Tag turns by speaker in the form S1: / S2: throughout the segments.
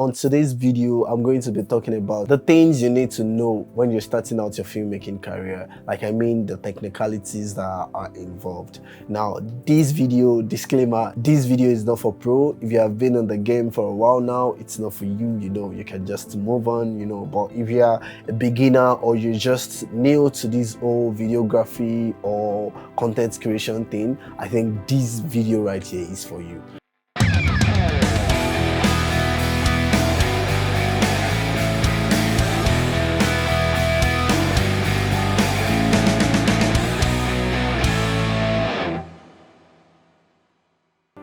S1: On today's video, I'm going to be talking about the things you need to know when you're starting out your filmmaking career. Like, I mean, the technicalities that are involved. Now, this video, disclaimer, this video is not for pro. If you have been in the game for a while now, it's not for you. You can just move on, but if you're a beginner or you're just new to this whole videography or content creation thing, I think this video right here is for you.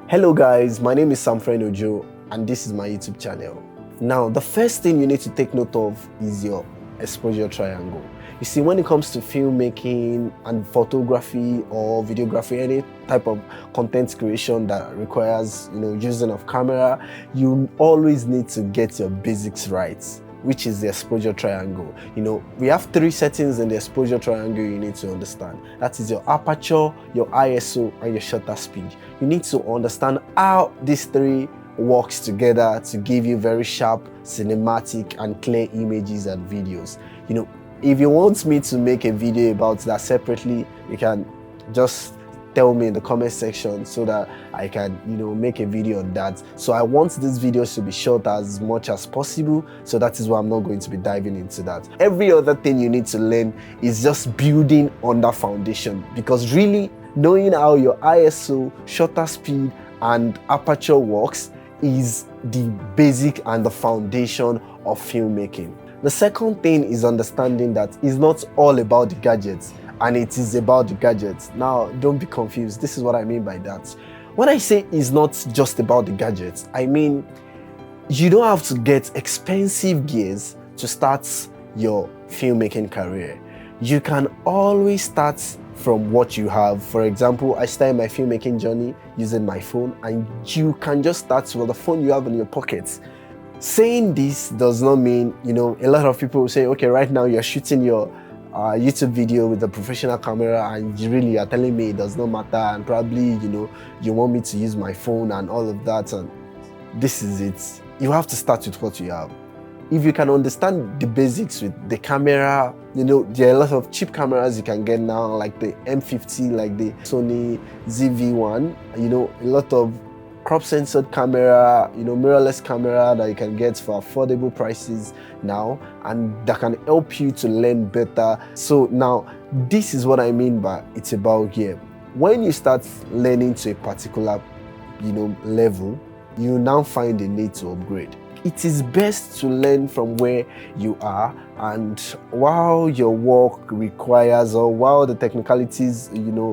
S1: Hello guys, my name is Samfred Ojo and this is my YouTube channel. Now, the first thing you need to take note of is your exposure triangle. You see, when it comes to filmmaking and photography or videography, any type of content creation that requires using of camera, you always need to get your basics right, which is the exposure triangle. We have three settings in the exposure triangle you need to understand. That is your aperture, your ISO, and your shutter speed. You need to understand how these three works together to give you very sharp, cinematic, and clear images and videos. If you want me to make a video about that separately, you can just tell me in the comment section so that I can make a video on that. So I want these videos to be short as much as possible, so that is why I'm not going to be diving into that. Every other thing you need to learn is just building on that foundation, because really knowing how your ISO, shutter speed, and aperture works is the basic and the foundation of filmmaking. The second thing is understanding that it's not all about the gadgets, and it is about the gadgets. Now, don't be confused. This is what I mean by that. When I say it's not just about the gadgets, I mean you don't have to get expensive gears to start your filmmaking career. You can always start from what you have. For example, I started my filmmaking journey using my phone, and you can just start with the phone you have in your pockets. Saying this does not mean, a lot of people will say, okay, right now you're shooting your YouTube video with a professional camera and you really are telling me it does not matter, and probably you want me to use my phone and all of that, and this is it. You have to start with what you have. If you can understand the basics with the camera, there are a lot of cheap cameras you can get now, like the M50, like the Sony ZV-1, a lot of crop censored camera, mirrorless camera that you can get for affordable prices now, and that can help you to learn better. So now, this is what I mean by it's about gear. When you start learning to a particular, level, you now find a need to upgrade. It is best to learn from where you are, and while your work requires, or while the technicalities,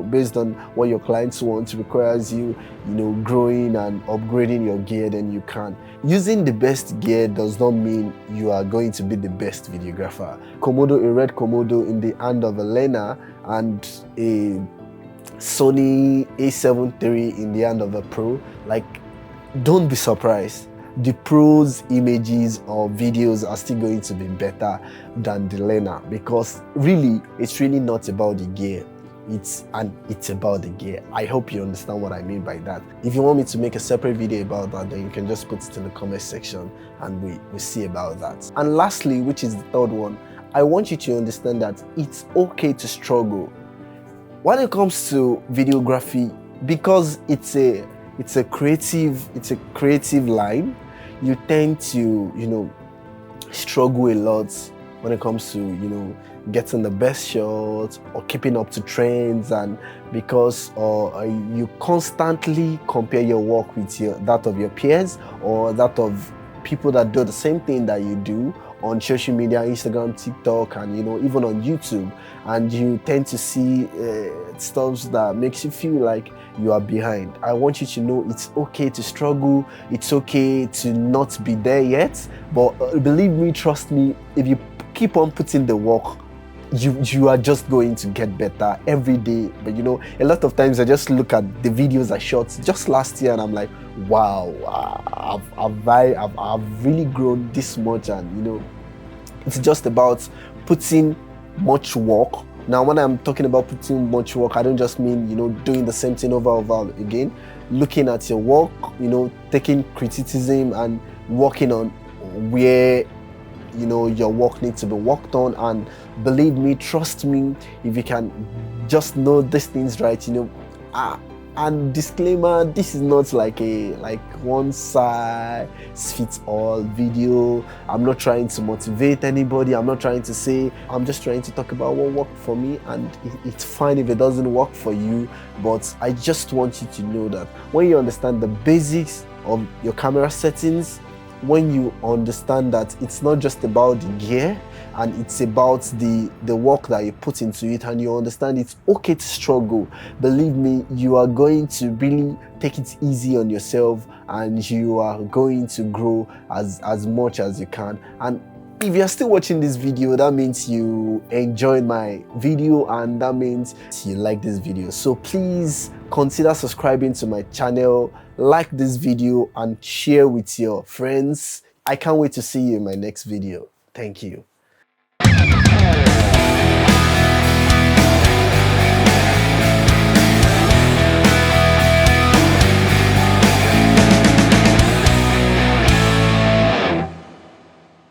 S1: based on what your clients want, requires you, growing and upgrading your gear, then you can. Using the best gear does not mean you are going to be the best videographer. A red Komodo in the hand of a learner and a Sony A7 III in the hand of a pro, don't be surprised. The pro's images or videos are still going to be better than the learner, because really, it's really not about the gear. It's about the gear. I hope you understand what I mean by that. If you want me to make a separate video about that, then you can just put it in the comment section and we see about that. And lastly, which is the third one, I want you to understand that it's okay to struggle when it comes to videography, because it's a creative line. You tend to struggle a lot when it comes to getting the best shots or keeping up to trends, and because you constantly compare your work with that of your peers or that of people that do the same thing that you do on social media, Instagram, TikTok, and even on YouTube, and you tend to see stuff that makes you feel like you are behind. I want you to know it's okay to struggle. It's okay to not be there yet, but believe me, trust me, if you keep on putting the work, you are just going to get better every day. But a lot of times I just look at the videos I shot just last year and I'm like, wow, I've really grown this much. And it's just about putting much work. Now, when I'm talking about putting much work, I don't just mean doing the same thing over again. Looking at your work, taking criticism and working on where your work needs to be worked on. And believe me, trust me, if you can just know these things right, and disclaimer, this is not like a one size fits all video. I'm not trying to motivate anybody. I'm not trying to say, I'm just trying to talk about what worked for me, and it's fine if it doesn't work for you. But I just want you to know that when you understand the basics of your camera settings, when you understand that it's not just about the gear and it's about the work that you put into it, and you understand it's okay to struggle, believe me, you are going to really take it easy on yourself, and you are going to grow as much as you can. And if you're still watching this video, that means you enjoyed my video, and that means you like this video. So please consider subscribing to my channel, like this video, and share with your friends. I can't wait to see you in my next video. Thank you.